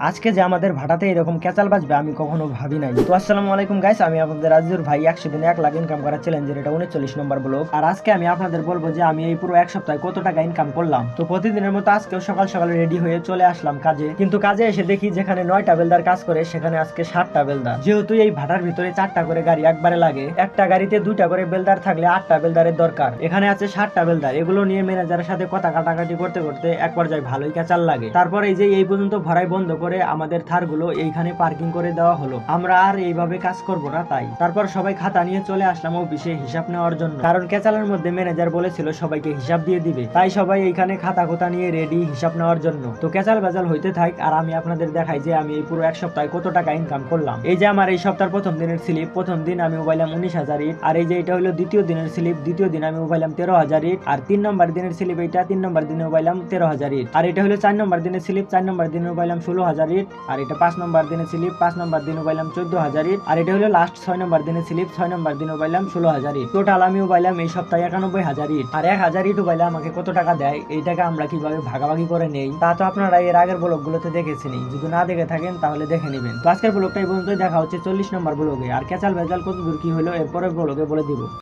আজকে যে আমাদের ভাটাতে এরকম ক্যাচাল বাজবে আমি কখনো ভাবি নাই। তো আসসালামু আলাইকুম গাইস, আমি আপনাদের আজিজুর ভাই। 100 দিনে 1 লাখ ইনকাম করার চ্যালেঞ্জের এটা 39 নম্বর ব্লগ। আর আজকে আমি আপনাদের বলবো যে আমি এই পুরো এক সপ্তাহে কত টাকা ইনকাম করলাম। তো প্রতিদিনের মতো আজকেও সকাল সকাল রেডি হয়ে চলে আসলাম কাজে, কিন্তু কাজে এসে দেখি যেখানে 9টা বেলদার কাজ করে সেখানে আজকে 7টা বেলদার। যেহেতু এই ভাটার ভিতরে 4টা করে গাড়ি একবারে লাগে, একটা গাড়িতে 2টা করে বেলদার থাকলে 8টা বেলদারের দরকার। এখানে আছে 7টা বেলদার। এগুলো নিয়ে ম্যানেজারের সাথে কথা কাটাকাটি করতে করতে এক পর্যায়ে ভালোই ক্যাচাল লাগে। তারপর এই যে এই পর্যন্ত ভরাই বন্ধ করে আমাদের থারগুলো এইখানে পার্কিং করে দেওয়া হলো। আমরা আর এইভাবে কাজ করব না তাই। তারপর সবাই খাতা নিয়ে চলে আসলাম অফিসে হিসাব নেওয়ার জন্য, কারণ ক্যাচালের মধ্যে ম্যানেজার বলেছিল সবাইকে হিসাব দিয়ে দিবে। তাই সবাই এইখানে খাতা কোতা নিয়ে রেডি হিসাব নেওয়ার জন্য। তো ক্যাচাল বেজাল হইতে থাক আর আমি আপনাদের দেখাই যে আমি এই পুরো এক সপ্তাহে কত টাকা ইনকাম করলাম। এই যে আমার এই সপ্তাহের প্রথম দিনের স্লিপ, প্রথম দিন আমি মোবাইলাম 19,000 ইট। আর এই যে এটা হলো দ্বিতীয় দিনের স্লিপ, দ্বিতীয় দিন আমি মোবাইলাম 13,000 ইট। আর 3 নম্বর দিনের স্লিপ এইটা, 3 নম্বর দিনে মোবাইলাম 13,000 ইট। আর এটা হলো 4 নম্বর দিনের স্লিপ, 4 নম্বর দিনে মোবাইলাম 16,000 ইট। আর এটা 5 নম্বর দিনের স্লিপ, 5 নম্বর দিনে মোবাইলাম 14,000 ইট। আর এটা হলো লাস্ট 6 নম্বর দিনের স্লিপ, 6 নম্বর দিনে মোবাইলাম 16,000 ইট। টোটাল আমি মোবাইলাম এই সপ্তাহে 91,000 ইট। আর 1,000 ইট মোবাইলে আমাকে কত টাকা দেয়, এই টাকা আমরা কিভাবে ভাগাভাগি করে নেই তা তো আপনারা এর আগের ব্লগ গুলোতে দেখেছেনই। যদি না দেখে থাকেন তাহলে দেখে নেবেন। তো আজকের ব্লগটা এই পর্যন্তই, দেখা হচ্ছে 40 নম্বর ব্লগে। আর ক্যাচাল ভেজাল কত দূর কি হলো এরপরে ব্লগে বলে দিব।